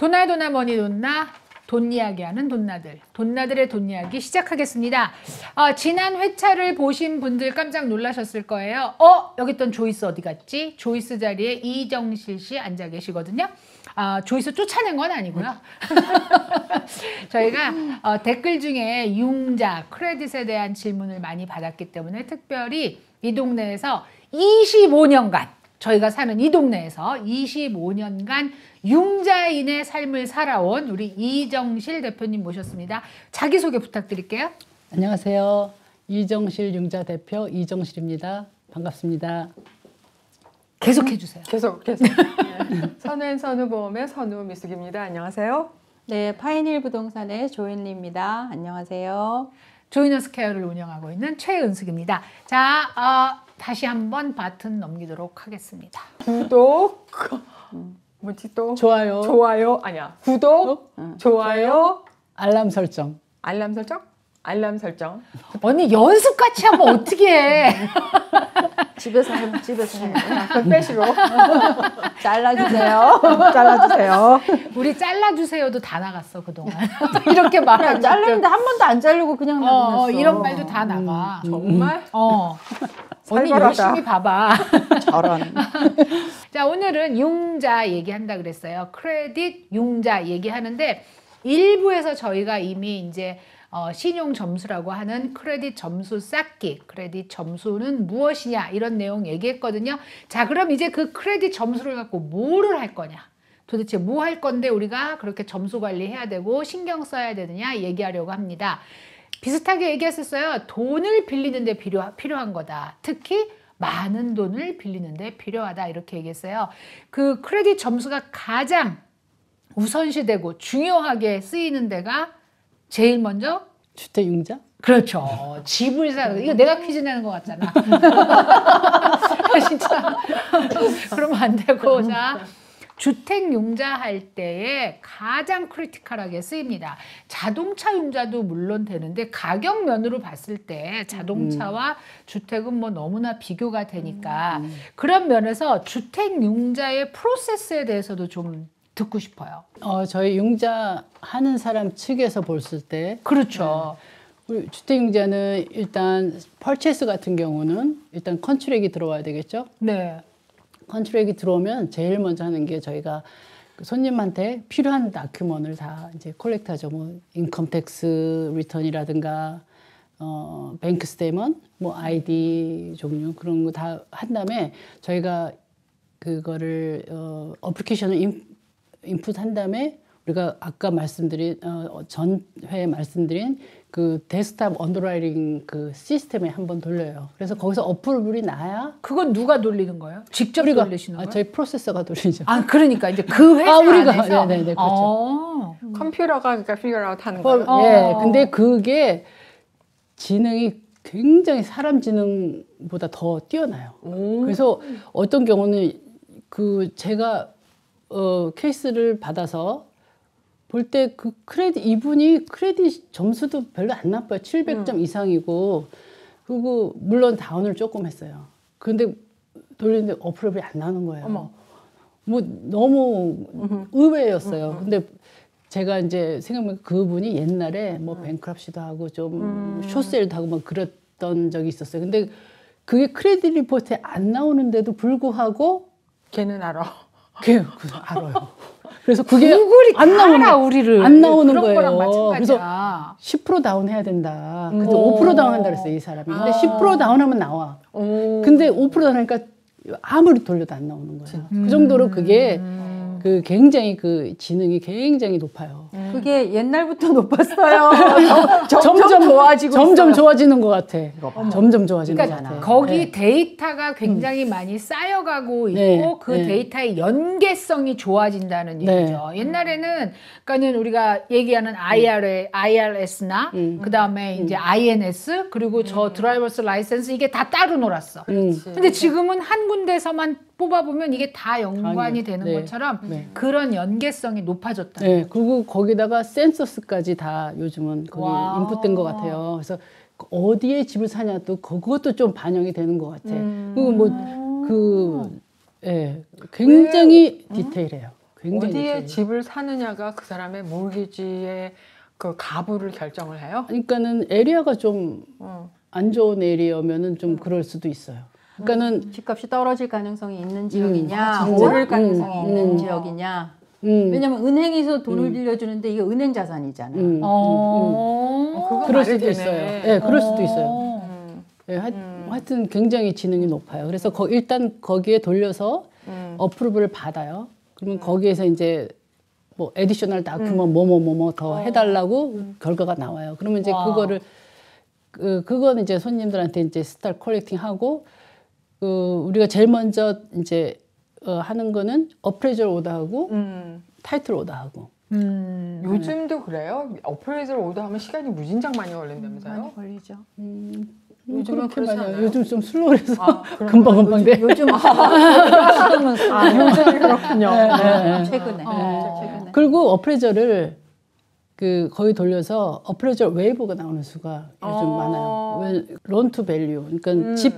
도나 머니 돈 이야기하는 돈나들의 돈 이야기 시작하겠습니다. 지난 회차를 보신 분들 깜짝 놀라셨을 거예요. 여기 있던 조이스 어디 갔지? 조이스 자리에 이정실 씨 앉아 계시거든요. 조이스 쫓아낸 건 아니고요. 저희가 댓글 중에 융자, 크레딧에 대한 질문을 많이 받았기 때문에 특별히 이 동네에서 25년간 저희가 사는 이 동네에서 25년간 융자인의 삶을 살아온 우리 이정실 대표님 모셨습니다. 자기소개 부탁드릴게요. 안녕하세요. 이정실 융자 대표 이정실입니다. 반갑습니다. 계속해 주세요. 계속. 선우보험의 선우미숙입니다. 안녕하세요. 네, 파인힐 부동산의 조인리입니다. 안녕하세요. 조이너스케어를 운영하고 있는 최은숙입니다. 자, 다시 한번 바튼 넘기도록 하겠습니다. 구독, 뭐지 또? 좋아요. 아니야. 구독, 좋아요, 알람 설정. 알람 설정. 언니 연습같이 하면 어떻게 해? 집에서 해. 그 빼시로 잘라주세요. 잘라주세요. 우리 잘라주세요도 다 나갔어 그동안. 이렇게 말하면 잘랐는데 한 번도 안 자르고 그냥 나갔어. 이런 말도 다 나가. 정말? 언니 살벌하다. 열심히 봐봐. 저런. 자, 오늘은 융자 얘기한다 그랬어요. 크레딧 융자 얘기하는데 일부에서 저희가 이미 이제 신용 점수라고 하는 크레딧 점수 쌓기, 크레딧 점수는 무엇이냐 이런 내용 얘기했거든요. 자, 그럼 이제 그 크레딧 점수를 갖고 뭐를 할 거냐? 도대체 뭐 할 건데 우리가 그렇게 점수 관리해야 되고 신경 써야 되느냐 얘기하려고 합니다. 비슷하게 얘기했었어요. 돈을 빌리는데 필요한 거다. 특히 많은 돈을 빌리는데 필요하다 이렇게 얘기했어요. 그 크레딧 점수가 가장 우선시되고 중요하게 쓰이는 데가 제일 먼저 주택 융자? 그렇죠. 집을 사는 이거 내가 퀴즈 내는 것 같잖아. 진짜 그러면 안 되고 자 주택 융자 할 때에 가장 크리티컬하게 쓰입니다. 자동차 융자도 물론 되는데 가격 면으로 봤을 때 자동차와 주택은 뭐 너무나 비교가 되니까 그런 면에서 주택 융자의 프로세스에 대해서도 좀 듣고 싶어요. 저희 융자 하는 사람 측에서 봤을 때 그렇죠. 우리 주택 융자는 일단 펄체스 같은 경우는 일단 컨트랙이 들어와야 되겠죠? 네. 컨트랙이 들어오면 제일 먼저 하는 게 저희가 그 손님한테 필요한 다큐먼을 다 이제 콜렉트하죠. 뭐 인컴텍스 리턴이라든가 뱅크 스테이먼트, 뭐 아이디 종류 그런 거 다 한 다음에 저희가 그거를 어플리케이션을 인풋한 다음에 우리가 아까 전회에 말씀드린 그 데스크탑 언더라이팅 그 시스템에 한번 돌려요. 그래서 거기서 어플이 나야 그건 누가 돌리는 거예요? 직접 돌리시는 거예요? 저희 프로세서가 돌리죠. 그러니까 이제 그 회사 우리가 안에서 네네 그렇죠. 컴퓨터가 그러니까 figure out 하는 거예요. 예, 근데 그게 지능이 굉장히 사람 지능보다 더 뛰어나요. 그래서 어떤 경우는 그 제가 케이스를 받아서 볼 때 그 이분이 크레딧 점수도 별로 안 나빠요. 700점 이상이고 그리고 물론 다운을 조금 했어요. 근데 돌리는데 어플이 안 나오는 거예요. 어머. 뭐 너무 의외였어요. 근데 제가 이제 생각해보면 그분이 옛날에 뭐 뱅크럽시도 하고 좀 숏셀도 하고 막 그랬던 적이 있었어요. 근데 그게 크레딧 리포트에 안 나오는데도 불구하고 걔는 알아. 알아요. 그래서 그게 구글이 안 나오는 우리를 안 나오는 그런 거랑 거예요. 그래서 마찬가지야. 10% 다운해야 된다. 그래서 5% 다운한다 그랬어요, 이 사람이. 근데 10% 다운하면 나와. 근데 5% 다운하니까 아무리 돌려도 안 나오는 거예요. 그 정도로 그게 그 굉장히 그 지능이 굉장히 높아요. 그게 옛날부터 높았어요. 점점 좋아지고 점점 있어요. 좋아지는 것 같아. 점점 좋아지는 것 그러니까 같아. 거기 네. 데이터가 굉장히 많이 쌓여가고 있고 네, 그 네. 데이터의 연계성이 좋아진다는 네. 얘기죠. 옛날에는 그러니까는 우리가 얘기하는 IRS나 그 다음에 이제 INS 그리고 저 드라이버스 라이센스 이게 다 따로 놀았어. 근데 지금은 한 군데서만 뽑아보면 이게 다 연관이 되는 네. 것처럼 네. 그런 연계성이 높아졌다. 네, 그리고 거기다가 센서스까지 다 요즘은 거기 와. 인풋된 것 같아요. 그래서 어디에 집을 사냐도 그것도 좀 반영이 되는 것 같아. 그리고 예, 굉장히 디테일해요. 굉장히 어디에 높죠. 집을 사느냐가 그 사람의 모기지의 그 가부를 결정을 해요? 그러니까는 에리아가 좀 안 어. 좋은 에리아면은 좀 그럴 수도 있어요. 그러니까는 집값이 떨어질 가능성이 있는 지역이냐, 아, 진짜? 오를 가능성이 있는 지역이냐. 음, 왜냐면 은행에서 돈을 빌려주는데 이게 은행 자산이잖아요. 그거 그럴 말이 수도 되네. 있어요. 예, 그럴 수도 있어요. 음. 예, 하여튼 굉장히 지능이 높아요. 그래서 일단 거기에 돌려서 어프로브를 받아요. 그러면 거기에서 이제 뭐 에디셔널 다큐먼 뭐뭐뭐뭐 더 해달라고 결과가 나와요. 그러면 이제 와. 그거를 그거는 이제 손님들한테 이제 스타트 컬렉팅하고 우리가 제일 먼저 이제 하는 거는 어프레이저 오더하고 타이틀 오더하고. 요즘도 그래요? 어프레이즈를 오더하면 시간이 무진장 많이 걸린다면서요? 많이 걸리죠. 요즘은 그렇게 그렇지 많이 않아요? 요즘 좀 슬로우해서 아, 그런가요? 금방금방 돼. 요즘 요즘 그렇군요. 최근에. 최근에. 그리고 어프레이저를 거의 돌려서 어프레이저 웨이브가 나오는 수가 요즘 많아요. 론투 밸류. 그러니까 집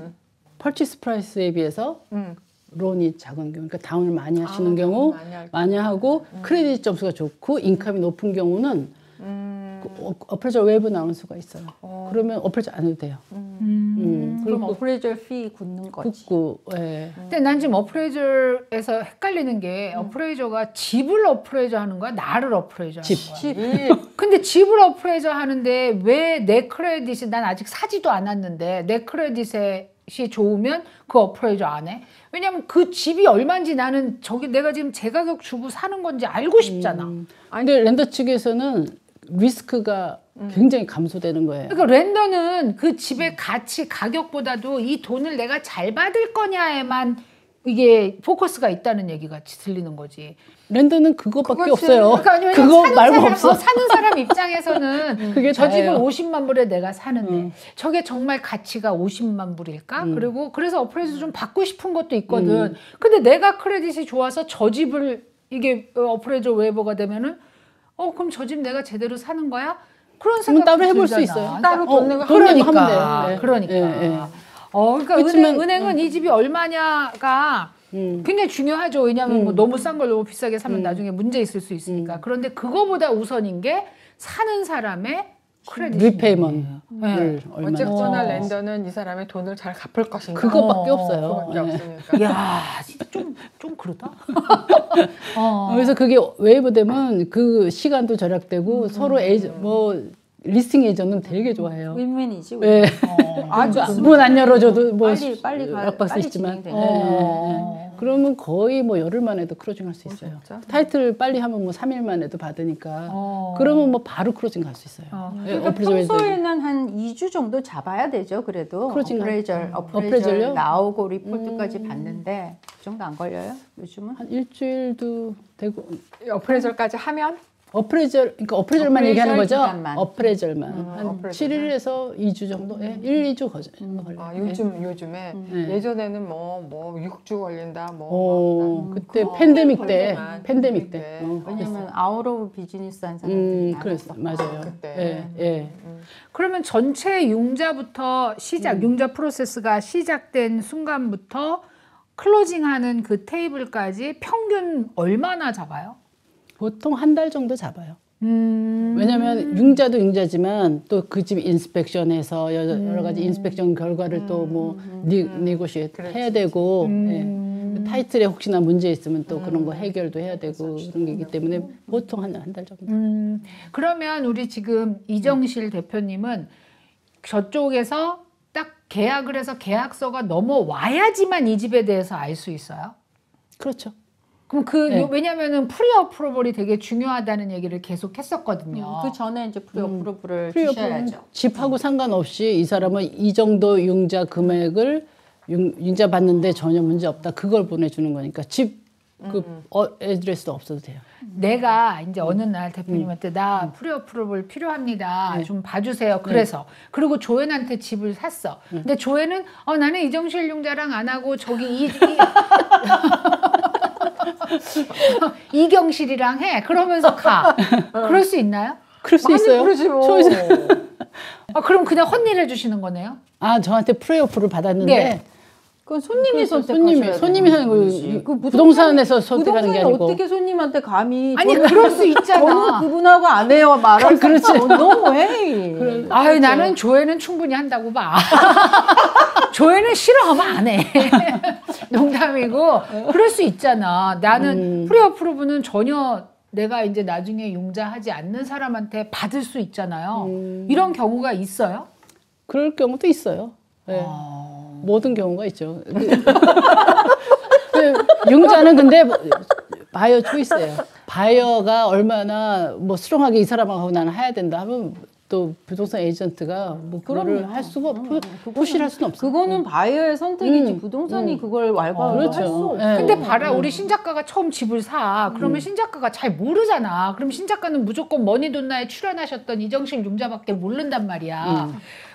퍼치스 프라이스에 비해서 론이 작은 경우, 그러니까 다운을 많이 하시는 경우 많이 하고 크레딧 점수가 좋고 인컴이 높은 경우는 어프레이저 웨이브 나오는 수가 있어요. 그러면 어프레이저 안 해도 돼요. 그럼 어프레이저 피 굳는 거지. 굽고, 예. 근데 난 지금 어프레이저에서 헷갈리는 게 어프레이저가 집을 어프레이저 하는 거야? 나를 어프레이저 하는 집. 거야? 근데 집을 어프레이저 하는데 왜 내 크레딧이 난 아직 사지도 않았는데 내 크레딧이 좋으면 그 어프레이저 안 해? 왜냐면 그 집이 얼마인지 나는 내가 지금 제 가격 주고 사는 건지 알고 싶잖아. 근데 렌더 측에서는 리스크가 굉장히 감소되는 거예요. 그러니까 렌더는 그 집의 가치, 가격보다도 이 돈을 내가 잘 받을 거냐에만 이게 포커스가 있다는 얘기가 들리는 거지. 렌더는 그거밖에 그거지. 없어요. 그러니까 왜냐면 그거 사는 말고 사람, 없어. 사는 사람 입장에서는 그게 저 집을 다예요. 50만 불에 내가 사는데 저게 정말 가치가 50만 불일까? 그래서 어프레이즈 좀 받고 싶은 것도 있거든. 근데 내가 크레딧이 좋아서 저 집을 이게 어프레이저 웨이버가 되면은 그럼 저 집 내가 제대로 사는 거야? 그런 생각 따로 해볼 수 있어요. 따로 돈 내고 그러니까 하면 돼요. 네. 그러니까. 예, 예. 그러니까 그렇지만, 은행은 이 집이 얼마냐가 굉장히 중요하죠. 왜냐하면 뭐 너무 싼 걸 너무 비싸게 사면 나중에 문제 있을 수 있으니까. 그런데 그거보다 우선인 게 사는 사람의 크레딧. 리페이먼을 네. 얼마나. 어쨌거나 렌더는 이 사람의 돈을 잘 갚을 것인가? 그것밖에 없어요. 그거밖에 예. 없으니까. 야, 진짜 좀 그러다. 그래서 그게 웨이브 되면 그 시간도 절약되고 서로 리스팅 에이전은 되게 좋아해요. 윈윈이지. 예. 문 안 열어줘도 뭐 빨리 락박스 빨리 있지만. 진행되는. 그러면 거의 뭐 열흘 만에도 크로징 할 수 있어요. 진짜? 타이틀 빨리 하면 뭐 3일 만에도 받으니까. 그러면 뭐 바로 크로징 갈 수 있어요. 예, 그러니까 어프레이저 웨이브 되고. 평소에는 한 2주 정도 잡아야 되죠. 그래도 크로징 어프레이저 어프레이저요? 나오고 리포트까지 봤는데 그 정도 안 걸려요? 요즘은? 한 일주일도 되고. 어프레이저까지 하면 그러니까 어프레이저만 얘기하는 거죠? 기간만. 어프레이저만. 한 어프레이저만. 7일에서 2주 정도? 예, 1, 2주 걸려요. 요즘에 예전에는 뭐 6주 걸린다 그때 팬데믹 때. 팬데믹 팬데믹 때. 때. 왜냐면 아웃 오브 비즈니스 한 사람들이 그랬어. 맞아요. 그때. 예. 그러면 전체 융자부터 융자 프로세스가 시작된 순간부터 클로징하는 그 테이블까지 평균 얼마나 잡아요? 보통 한 달 정도 잡아요. 왜냐면 융자도 융자지만 또 그 집 인스펙션에서 여러 가지 인스펙션 결과를 또 뭐 니고시에이트 해야 되고 예. 타이틀에 혹시나 문제 있으면 또 그런 거 해결도 해야 되고 그런 게 있기 때문에 보통 한 달 정도. 그러면 우리 지금 이정실 대표님은 저쪽에서 딱 계약을 해서 계약서가 넘어와야지만 이 집에 대해서 알 수 있어요? 그렇죠. 그럼 왜냐면은 프리 어프로벌이 되게 중요하다는 얘기를 계속 했었거든요. 그 전에 이제 프리 어프로브를 프리어프는 주셔야죠. 집하고 상관없이 이 사람은 이 정도 융자 금액을 융자 받는데 전혀 문제 없다. 그걸 보내주는 거니까 집 애드레스도 없어도 돼요. 내가 이제 어느 날 대표님한테 나 프리 어프로벌 필요합니다. 좀 봐주세요. 그래서 그리고 조앤한테 집을 샀어. 근데 조앤은 나는 이정실 융자랑 안 하고 저기 이경실이랑 해. 그러면서 가. 그럴 수 있나요? 그럴 수 많이 있어요. 그러지 뭐. 그럼 그냥 헛일 해주시는 거네요? 저한테 프리어프를 받았는데 네. 그건 손님이 그래서 선택하셔야 손님이 하는 되는 거 부동산에서 선택하는 게 부동산이 아니고. 어떻게 손님한테 감히 아니 저는 그럴 수 있잖아. 저는 그분하고 안 해요 말할 그렇지. no way. 아유 나는 조회는 충분히 한다고 봐. 조회는 싫어하면 안 해. 농담이고 그럴 수 있잖아. 나는 프리어프로브는 전혀 내가 이제 나중에 융자하지 않는 사람한테 받을 수 있잖아요. 이런 경우가 있어요? 그럴 경우도 있어요. 네. 모든 경우가 있죠. 융자는 근데 바이어 초이스예요. 바이어가 얼마나 뭐 스트롱하게 이 사람하고 나는 해야 된다 하면 또 부동산 에이전트가 뭐 그거를 할 수가 푸시할 수는 없어. 그거는 바이어의 선택이지 부동산이 그걸 왈가왈부 그렇죠. 할 수 없어. 네. 근데 봐라 우리 신작가가 처음 집을 사 그러면 신작가가 잘 모르잖아. 그럼 신작가는 무조건 머니돈나에 출연하셨던 이정실 융자밖에 모른단 말이야.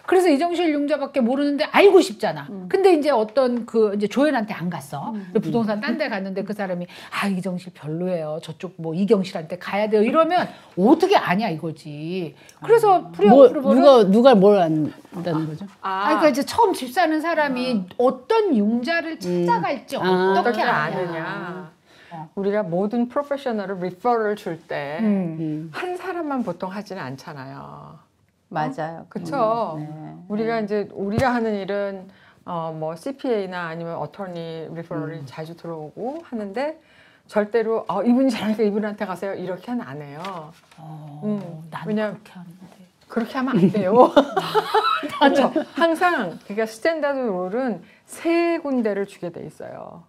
그래서 이정실 융자밖에 모르는데 알고 싶잖아. 근데 이제 어떤 그 이제 조연한테 안 갔어. 부동산 딴 데 갔는데 그 사람이 아 이정실 별로예요. 저쪽 뭐 이경실한테 가야 돼요. 이러면 어떻게 아냐 이거지. 그래서 프리어프로버는 누가 뭘 안다는 거죠? 그러니까 이제 처음 집 사는 사람이 어떤 융자를 찾아갈지 어떻게 어떻게 아냐. 아느냐. 우리가 모든 프로페셔널을 리퍼럴 줄 때 한 사람만 보통 하지는 않잖아요. 맞아요. 그렇죠. 네. 우리가 이제 우리가 하는 일은 뭐 CPA나 아니면 어터니 리퍼럴이 자주 들어오고 하는데 절대로 이분이 잘하니까 이분한테 가세요 이렇게는 안 해요. 나는 왜냐면 그렇게 하는데. 그렇게 하면 안 돼요. 그렇죠. 항상 그러니까 스탠다드 롤은 3군데를 주게 돼 있어요.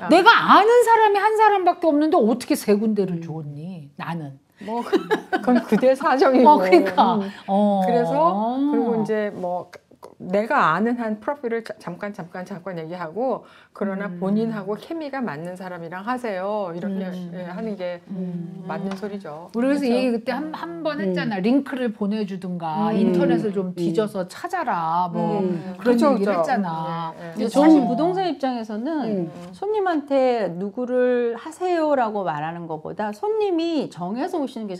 내가 아는 사람이 한 사람밖에 없는데 어떻게 3군데를 줬니? 나는. 뭐 그건 그대 사정이고. 그러니까. 그래서 그리고 이제 뭐 내가 아는 한 프로필을 잠깐 얘기하고 그러나 본인하고 케미가 맞는 사람이랑 하세요. 이렇게 하는 게 맞는 소리죠. 우리 그래서 이 얘기 그때 한 번 했잖아. 링크를 보내주든가 인터넷을 좀 뒤져서 찾아라. 뭐 그런 그렇죠, 얘기를 그렇죠. 했잖아. 네, 네. 근데 사실 부동산 입장에서는 손님한테 누구를 하세요라고 말하는 것보다 손님이 정해서 오시는 게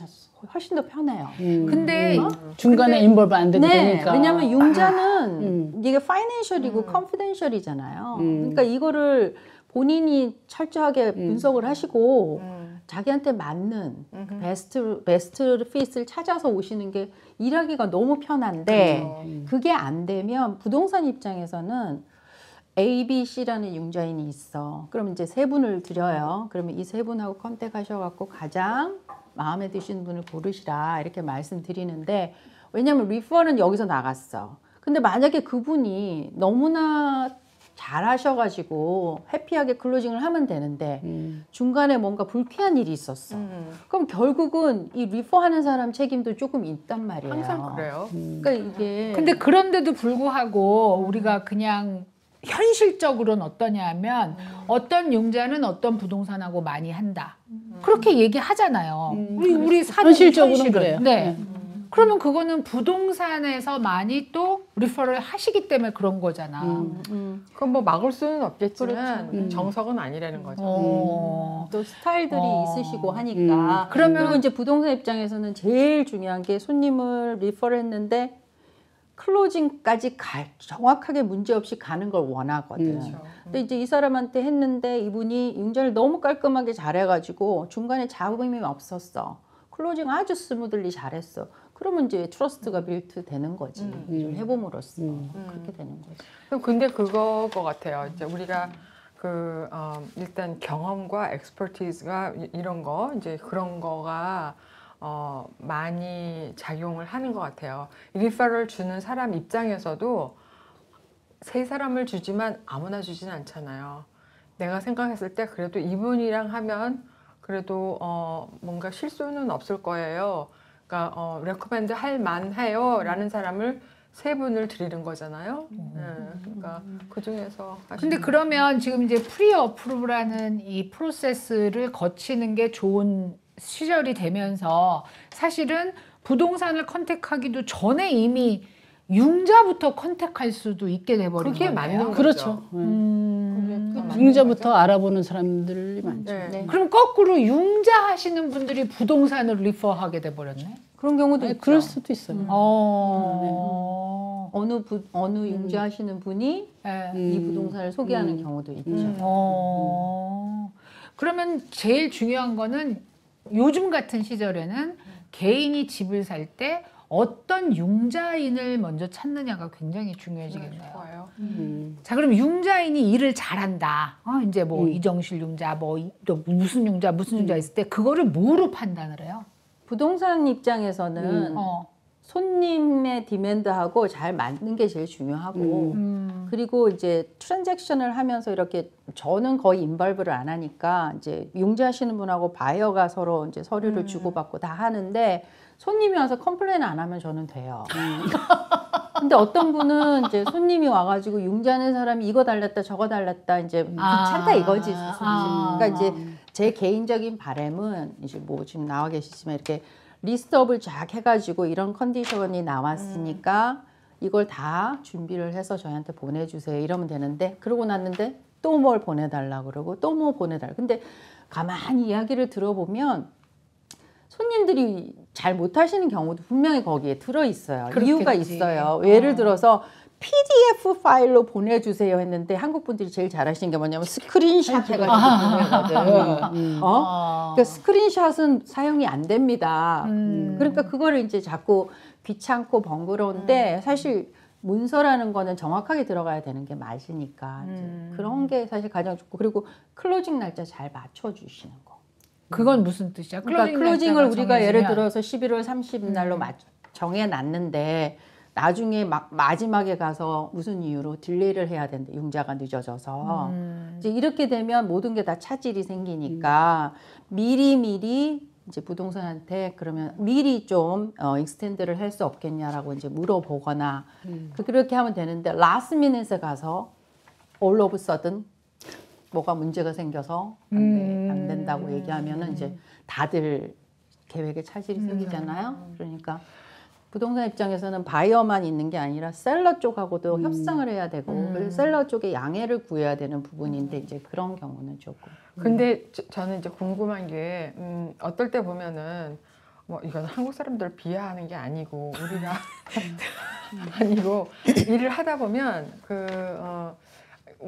훨씬 더 편해요. 근데 중간에 인볼브 안 돼도 네, 되니까. 왜냐하면 융자는 이게 파이낸셜이고 컨피덴셜이잖아요. 그러니까 이거를 본인이 철저하게 분석을 하시고 자기한테 맞는 베스트 핏을 찾아서 오시는 게 일하기가 너무 편한데 그게 안 되면 부동산 입장에서는 A, B, C라는 융자인이 있어. 그럼 이제 3분을 드려요. 그러면 이 3분하고 컨택하셔갖고 가장 마음에 드시는 분을 고르시라 이렇게 말씀드리는데 왜냐하면 리퍼는 여기서 나갔어. 근데 만약에 그분이 너무나 잘하셔가지고 해피하게 클로징을 하면 되는데 중간에 뭔가 불쾌한 일이 있었어. 그럼 결국은 이 리퍼하는 사람 책임도 조금 있단 말이에요. 항상 그래요. 그러니까 이게 근데 그런데도 불구하고 우리가 그냥 현실적으로는 어떠냐 하면 어떤 융자는 어떤 부동산하고 많이 한다. 그렇게 얘기하잖아요. 우리 사는 현실적으로는 현실은. 그래요. 네. 그러면 그거는 부동산에서 많이 또 리퍼럴 하시기 때문에 그런 거잖아. 그건 뭐 막을 수는 없겠지만 정석은 아니라는 거죠. 또 스타일들이 있으시고 하니까. 그리고 이제 부동산 입장에서는 제일 중요한 게 손님을 리퍼를 했는데 클로징까지 정확하게 문제없이 가는 걸 원하거든. 근데 이제 이 사람한테 했는데 이분이 융자를 너무 깔끔하게 잘해가지고 중간에 잡음이 없었어. 클로징 아주 스무들리 잘했어. 그러면 이제 트러스트가 빌트 되는 거지. 좀 해봄으로써 그렇게 되는 거지. 그럼 근데 그거 것 같아요. 이제 우리가 일단 경험과 엑스퍼티즈가 이런 거 이제 그런 거가 많이 작용을 하는 것 같아요. 리퍼럴 주는 사람 입장에서도 3사람을 주지만 아무나 주진 않잖아요. 내가 생각했을 때 그래도 이분이랑 하면 그래도 뭔가 실수는 없을 거예요. 그러니까 레코멘드 할 만해요 라는 사람을 3분을 드리는 거잖아요. 그러니까 그 중에서 근데 그러면 지금 이제 프리어프루브라는 이 프로세스를 거치는 게 좋은 시절이 되면서 사실은 부동산을 컨택하기도 전에 이미 융자부터 컨택할 수도 있게 돼버린 그게 거예요. 맞는 거죠. 그렇죠. 융자부터 알아보는 사람들이 많죠. 네. 그럼 거꾸로 융자 하시는 분들이 부동산을 리퍼하게 돼버렸네. 그런 경우도 아니, 있죠. 그럴 수도 있어요. 어느 융자하시는 분이 예. 이 부동산을 소개하는 경우도 있죠. 그러면 제일 중요한 거는 요즘 같은 시절에는 개인이 집을 살 때 어떤 융자인을 먼저 찾느냐가 굉장히 중요해지겠네요. 좋아요. 자, 그럼 융자인이 일을 잘한다. 이제 뭐 이정실 융자, 또 무슨 융자 있을 때 그거를 뭐로 판단을 해요? 부동산 입장에서는 손님의 디맨드하고 잘 맞는 게 제일 중요하고 그리고 이제 트랜잭션을 하면서 이렇게 저는 거의 인발브를 안 하니까 이제 융자하시는 분하고 바이어가 서로 이제 서류를 주고받고 다 하는데 손님이 와서 컴플레인 안 하면 저는 돼요. 근데 어떤 분은 이제 손님이 와가지고 융자하는 사람이 이거 달랐다 저거 달랐다 이제 귀찮다 이거지. 그러니까 이제 제 개인적인 바람은 이제 뭐 지금 나와 계시지만 이렇게 리스트업을 쫙 해가지고 이런 컨디션이 나왔으니까 이걸 다 준비를 해서 저희한테 보내주세요 이러면 되는데 그러고 났는데 또 뭘 보내달라고 그러고 또 뭐 보내달라고 근데 가만히 이야기를 들어보면 손님들이 잘 못하시는 경우도 분명히 거기에 들어있어요. 그렇겠지. 이유가 있어요. 예를 들어서 PDF 파일로 보내주세요 했는데 한국 분들이 제일 잘하시는 게 뭐냐면 스크린샷 해가지고 보내거든. 그러니까 스크린샷은 사용이 안 됩니다. 그러니까 그거를 이제 자꾸 귀찮고 번거로운데 사실 문서라는 거는 정확하게 들어가야 되는 게 맞으니까 이제 그런 게 사실 가장 좋고 그리고 클로징 날짜 잘 맞춰주시는 거. 그건 무슨 뜻이야? 그러니까 클로징을 우리가 예를 정해지면? 들어서 11월 30일날로 정해놨는데 나중에 마지막에 가서 무슨 이유로 딜레이를 해야 된대. 융자가 늦어져서. 이제 이렇게 되면 모든 게 다 차질이 생기니까 미리 이제 부동산한테 그러면 미리 좀 익스텐드를 할 수 없겠냐라고 이제 물어보거나 그렇게 하면 되는데 라스트 미닛에 가서 all of a sudden 뭐가 문제가 생겨서 안 된다고 얘기하면은 이제 다들 계획에 차질이 생기잖아요. 그러니까 부동산 입장에서는 바이어만 있는 게 아니라 셀러 쪽하고도 협상을 해야 되고 그래서 셀러 쪽에 양해를 구해야 되는 부분인데 이제 그런 경우는 조금. 근데 저는 이제 궁금한 게 어떨 때 보면은 뭐 이건 한국 사람들 비하하는 게 아니고 우리가 아니고 일을 하다 보면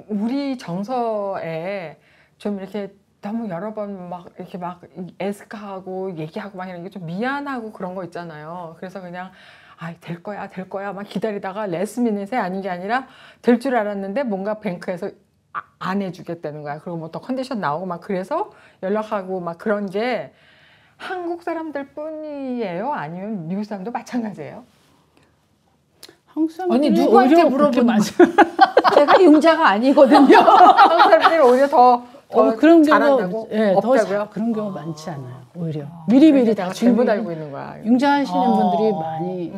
우리 정서에 좀 이렇게 너무 여러 번 막 이렇게 막 애스카하고 얘기하고 막 이런 게 좀 미안하고 그런 거 있잖아요. 그래서 그냥 될 거야 막 기다리다가 레스 미닛에 아닌 게 아니라 될 줄 알았는데 뭔가 뱅크에서 안 해주겠다는 거야. 그리고 뭐 또 컨디션 나오고 막 그래서 연락하고 막 그런 게 한국 사람들 뿐이에요? 아니면 미국 사람도 마찬가지예요? 한국 사람들이 아니 누구한테 오히려 물어보는 그렇게 제가 융자가 아니거든요. 한국 사람들이 오히려 더 그런 잘한다고? 경우가 없다고요? 그런 경우 많지 않아요. 오히려 미리미리 다 잘못 알고 있는 거야. 융자하시는 분들이 많이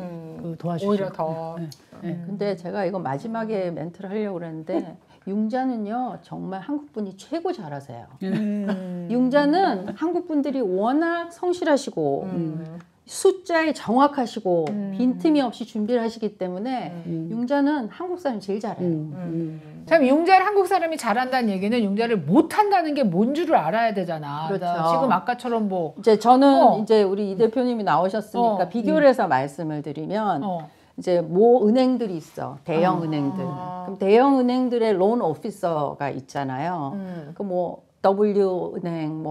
도와주시고 오히려 더. 근데 제가 이거 마지막에 멘트를 하려고 그랬는데 융자는요 정말 한국 분이 최고 잘하세요. 융자는 한국 분들이 워낙 성실하시고 숫자에 정확하시고 빈틈이 없이 준비를 하시기 때문에 융자는 한국 사람이 제일 잘해요. 참 융자를 한국 사람이 잘한다는 얘기는 융자를 못한다는 게 뭔 줄을 알아야 되잖아. 그렇죠. 지금 아까처럼 뭐 이제 저는 이제 우리 이 대표님이 나오셨으니까 비교를 해서 말씀을 드리면 이제 모 은행들이 있어. 대형 은행들. 그럼 대형 은행들의 론 오피서가 있잖아요. 그 뭐 W 은행,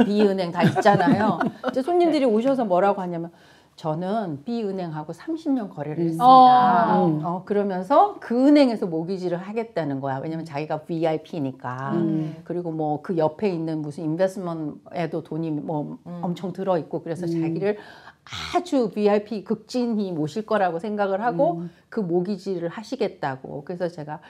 B 은행 다 있잖아요. 이제 손님들이 오셔서 뭐라고 하냐면 저는 B 은행하고 30년 거래를 했습니다. 그러면서 그 은행에서 모기지를 하겠다는 거야. 왜냐면 자기가 VIP니까. 그리고 뭐 그 옆에 있는 무슨 인베스트먼트에도 돈이 뭐 엄청 들어 있고 그래서 자기를 아주 VIP 극진히 모실 거라고 생각을 하고 그 모기지를 하시겠다고. 그래서 제가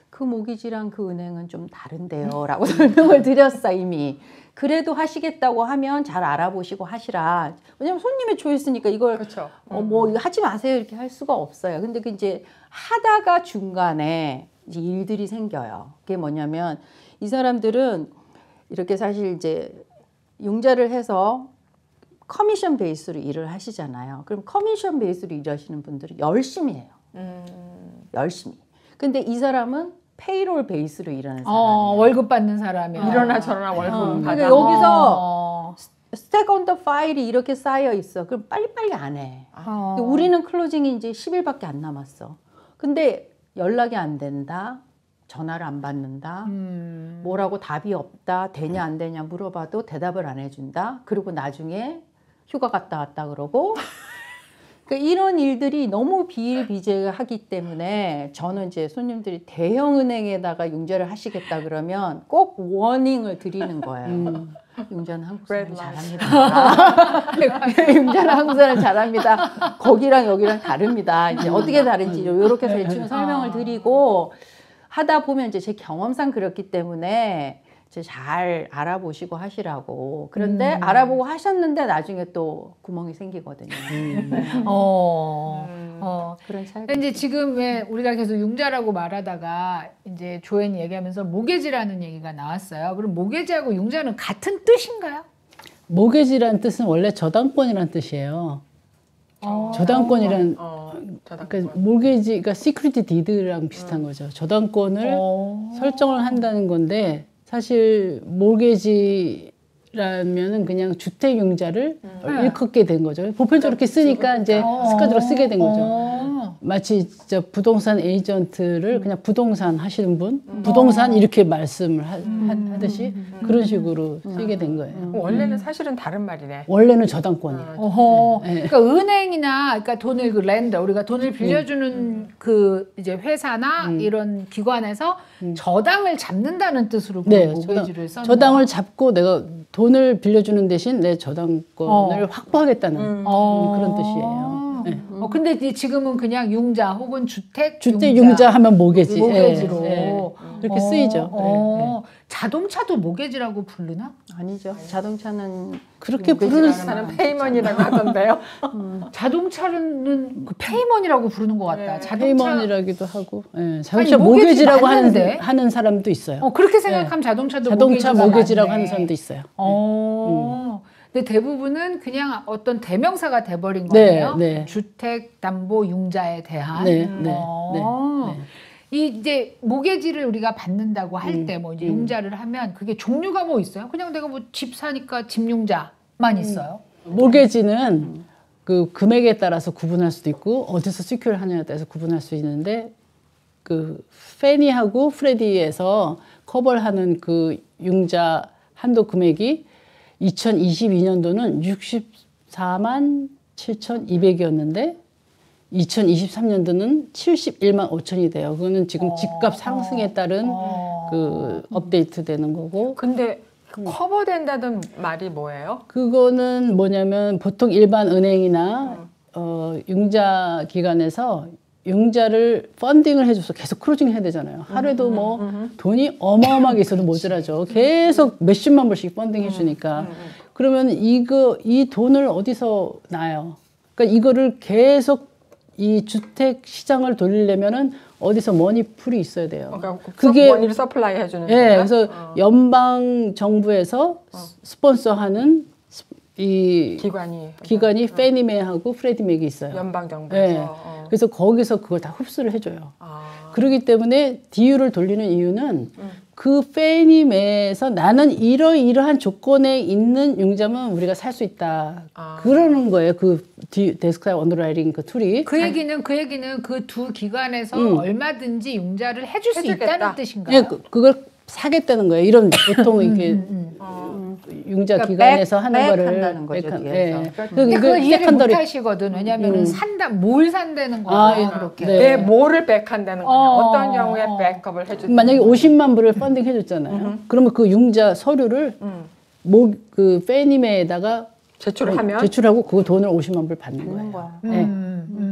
그 모기지랑 그 은행은 좀 다른데요 라고 설명을 드렸어 이미. 그래도 하시겠다고 하면 잘 알아보시고 하시라. 왜냐면 손님의 초이스니까 이걸 그렇죠. 뭐 이거 하지 마세요 이렇게 할 수가 없어요. 근데 그 이제 하다가 중간에 이제 일들이 생겨요. 그게 뭐냐면 이 사람들은 이렇게 사실 이제 융자를 해서 커미션 베이스로 일을 하시잖아요. 그럼 커미션 베이스로 일하시는 분들은 열심히 해요. 열심히. 근데 이 사람은 페이롤 베이스로 일하는 사람이에요. 월급 받는 사람이야. 이러나 저러나 월급 받아. 그러니까 여기서 스택 온 더 파일이 이렇게 쌓여 있어. 그럼 빨리빨리 안 해. 근데 우리는 클로징이 이제 10일밖에 안 남았어. 근데 연락이 안 된다. 전화를 안 받는다. 뭐라고 답이 없다. 되냐 안 되냐 물어봐도 대답을 안 해준다. 그리고 나중에 휴가 갔다 왔다 그러고 그러니까 이런 일들이 너무 비일비재하기 때문에 저는 이제 손님들이 대형 은행에다가 융자를 하시겠다 그러면 꼭 워닝을 드리는 거예요. 융자는 한국 사람 잘합니다. 융자는 한국 사람 잘합니다. 거기랑 여기랑 다릅니다. 이제 어떻게 다른지 이렇게 대충 설명을 드리고 하다 보면 이제 제 경험상 그렇기 때문에 이제 잘 알아보시고 하시라고. 그런데 알아보고 하셨는데 나중에 또 구멍이 생기거든요. 그런 차이가. 근데 이제 지금 왜 우리가 계속 융자라고 말하다가 이제 조앤이 얘기하면서 모게지라는 얘기가 나왔어요. 그럼 모게지하고 융자는 같은 뜻인가요? 모게지란 뜻은 원래 저당권이란 뜻이에요. 저당권이란 그러니까 몰게지가 시큐리티 디드랑 비슷한 거죠. 저당권을 설정을 한다는 건데 사실 몰게지라면은 그냥 주택 융자를 일컫게 된 거죠. 보편적으로 이렇게 쓰니까 이제 습관적으로 쓰게 된 거죠. 마치 진짜 부동산 에이전트를 그냥 부동산 하시는 분, 부동산 이렇게 말씀을 하듯이 그런 식으로 쓰게 된 거예요. 원래는 사실은 다른 말이네. 원래는 저당권이에요. 그러니까 은행이나 그러니까 돈을 그 렌더 우리가 돈을 빌려주는 그 이제 회사나 이런 기관에서 저당을 잡는다는 뜻으로 네, 모게지를 썼나? 저당을 잡고 내가 돈을 빌려주는 대신 내 저당권을 확보하겠다는 그런 뜻이에요. 네. 근데 이제 지금은 그냥 융자 혹은 주택 융자 하면 모게지. 모게지로 그렇게 쓰이죠. 자동차도 모게지라고 부르나? 아니죠. 자동차는 그렇게 부르는 사람 페이먼이라고 하던데요. 자동차는 그 페이먼이라고 부르는 것 같다. 자동차 페이먼이라기도 하고, 자동차 모게지 모게지라고 맞는데? 하는 사람도 있어요. 그렇게 생각하면 자동차도 자동차 모게지가 모게지라고 맞네. 하는 사람도 있어요. 근데 대부분은 그냥 어떤 대명사가 돼버린 네, 거네요. 네. 주택 담보 융자에 대한. 네, 네, 이 이제 모게지를 우리가 받는다고 할 때 뭐 이제 융자를 하면 그게 종류가 뭐 있어요? 그냥 내가 뭐 집 사니까 집 융자만 있어요. 모게지는 그 금액에 따라서 구분할 수도 있고 어디서 시큐를 하냐에 따라서 구분할 수 있는데 그 페니하고 프레디에서 커버를 하는 그 융자 한도 금액이 2022년도는 64만 7,200이었는데 2023년도는 71만 5천이 돼요. 그거는 지금 집값 상승에 따른 그 업데이트 되는 거고. 근데 커버된다는 말이 뭐예요? 그거는 뭐냐면 보통 일반 은행이나 융자 기관에서 융자를 펀딩을 해줘서 계속 크루징 해야 되잖아요. 하루에도 뭐 돈이 어마어마하게 있어도 모자라죠. 계속 몇십만 불씩 펀딩 해주니까. 그러면 이 돈을 어디서 나요? 그러니까 이거를 계속 이 주택 시장을 돌리려면은 어디서 머니풀이 있어야 돼요. 그러니까 그게 머니를 서플라이 해주는. 예, 그래서 연방 정부에서 스폰서하는 이 기관이 페니메하고 프레디맥이 있어요. 연방 정부에서. 예. 그래서 거기서 그걸 다 흡수를 해줘요. 아. 그렇기 때문에 DU를 돌리는 이유는 그 페니메에서 나는 이러이러한 조건에 있는 융자면 우리가 살 수 있다. 그러는 거예요. 그 데스크탑 언더라이팅 그 툴이. 그 얘기는 그 두 기관에서 얼마든지 융자를 해줄 수 해주겠다. 있다는 뜻인가요? 예, 그걸 사겠다는 거예요. 이런 보통 이렇게 융자 그러니까 기관에서 하는 거를 한다는 거죠. 예. 근데 그걸 이해를 못 세컨더리 하시거든. 왜냐면은 뭘 산다는 거야. 그렇게. 네. 내 뭐를 백한다는 거냐. 어떤 경우에 백업을 해주는. 만약에 50만 불을 펀딩 해줬잖아요. 그러면 그 융자 서류를 그 페니메에다가 제출을 하면 제출하고 그 돈을 50만 불 받는 거예요. 네.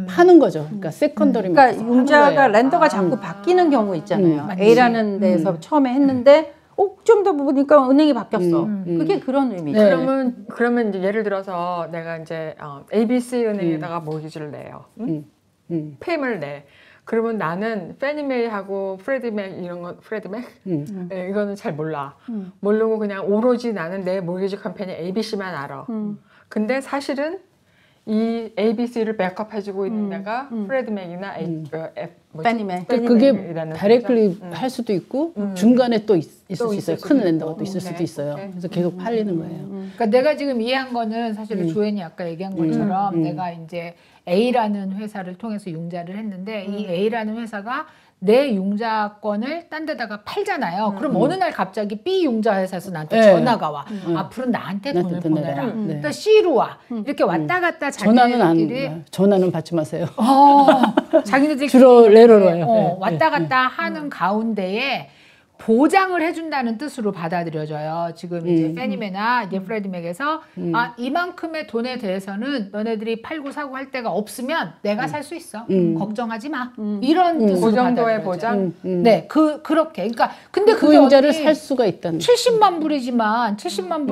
파는 거죠. 그러니까 세컨더리. 그러니까 융자가 렌더가 자꾸 바뀌는 경우 있잖아요. A라는 데서 처음에 했는데 좀 더 보니까 은행이 바뀌었어. 그게 그런 의미죠. 네. 그러면 이제 예를 들어서 내가 이제 ABC 은행에다가 모기지를 내요. 페임을 내. 그러면 나는 페니메이하고 프레디맥 이런 거 프레디맥 네, 이거는 잘 몰라. 모르고 그냥 오로지 나는 내 모기지 컴퍼니 ABC만 알아. 근데 사실은 이 ABC를 백업해주고 있는 데가 프레드맥이나 페니맥. 그게 페니맥이라는 다이렉트리 할 수도 있고 중간에 또 있을 수 있어요. 큰 랜더가 또 있을 오케이, 수도 있어요. 오케이. 그래서 계속 팔리는 거예요. 그러니까 내가 지금 이해한 거는 사실 조앤이 아까 얘기한 것처럼 내가 이제 A라는 회사를 통해서 융자를 했는데 이 A라는 회사가 내 융자권을 딴 데다가 팔잖아요. 그럼 어느 날 갑자기 B 융자 회사에서 나한테 네. 전화가 와. 앞으로 나한테 돈을 나한테 보내라. 보내라. 네. 또 C로 와. 이렇게 왔다 갔다 자기네들끼리 전화는 받지 마세요. 자기네들끼리 주로 레로로 와요. 네. 왔다 갔다 하는 가운데에 보장을 해준다는 뜻으로 받아들여져요. 지금 이제 페니맥이나 이제 프레드맥에서 아 이만큼의 돈에 대해서는 너네들이 팔고 사고 할 데가 없으면 내가 살 수 있어. 걱정하지 마. 이런 뜻으로 그 정도의 받아들여져요. 보장. 네, 그렇게. 그러니까 근데 그 그게 융자를 언니 살 수가 있다는. 70만 불이지만 70만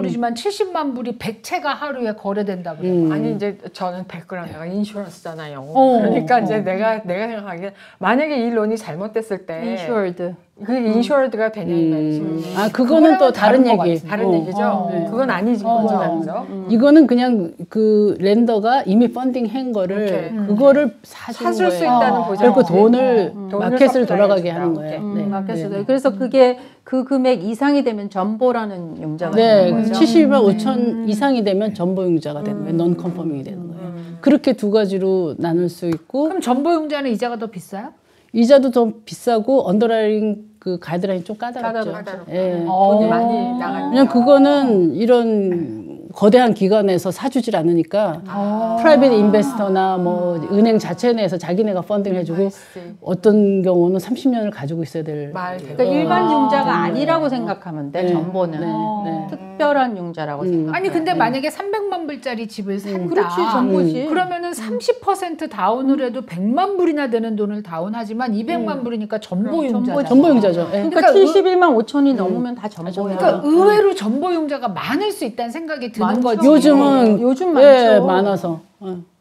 불이 100채가 하루에 거래된다 그래요. 아니 이제 저는 백그라운드가 인슈런스잖아요. 어. 그러니까 이제 내가 생각하기에 만약에 이 론이 잘못됐을 때 인슈어드. 그게 인슈어드가 되냐 이 말이지. 아 그거는 또 다른 다른 것 얘기. 같은데. 다른 얘기죠. 네. 그건 아니지 그죠. 이거는 그냥 그 랜더가 이미 펀딩한 거를 그거를 사주는 사줄 수 거예요. 있다는 보장. 그리고 돈을 돈을 마켓을 서플라이 돌아가게 해준다. 하는 거예요. 오케이. 네. 마켓에서. 그래서 그게 그 금액 이상이 되면 전보라는 융자가 네, 되는 거죠. 70만 5천 이상이 되면 전보융자가 되는 거예요. non conforming이 되는 거예요. 그렇게 두 가지로 나눌 수 있고 그럼 전보융자는 이자가 더 비싸요? 이자도 좀 비싸고 언더라인 그 가이드라인 좀 까다롭죠. 까다롭다. 예. 돈이 많이 나가니까. 그냥 그거는 이런 거대한 기관에서 사주질 않으니까 프라이빗 인베스터나 뭐 은행 자체 내에서 자기네가 펀딩 해주고 어떤 경우는 30년을 가지고 있어야 될 그러니까 일반 융자가 아니라고 생각하면 돼. 네. 전보는 네. 특별한 융자라고 생각하면 아니 근데 돼. 만약에 300만 불짜리 집을 산다. 그렇지 전보지. 그러면은 30% 다운을 해도 100만 불이나 되는 돈을 다운하지만 200만 불이니까 전보융자잖아. 전보융자죠. 예. 그러니까 71만 5천이 넘으면 다 전보야. 그러니까 의외로 전보융자가 많을 수 있다는 생각이 드는 많죠. 거지. 요즘은 요즘 많죠. 예, 많아서.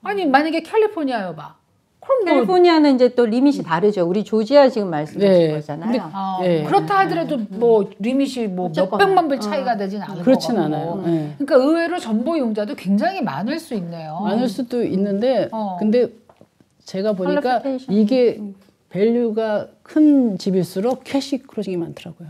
아니 만약에 캘리포니아여봐. 그럼 뭐 캘리포니아는 이제 또 리밋이 다르죠. 우리 조지아 지금 말씀하신 네. 거잖아요. 예. 그렇다 하더라도 뭐 리밋이 뭐 몇백만 불 차이가 되진 않을 그렇진 것 같고. 않아요. 예. 그러니까 의외로 전보융자도 굉장히 많을 수 있네요. 많을 수도 있는데 어. 근데 제가 보니까 퀄리피케이션. 이게 밸류가 큰 집일수록 캐시 크로징이 많더라고요.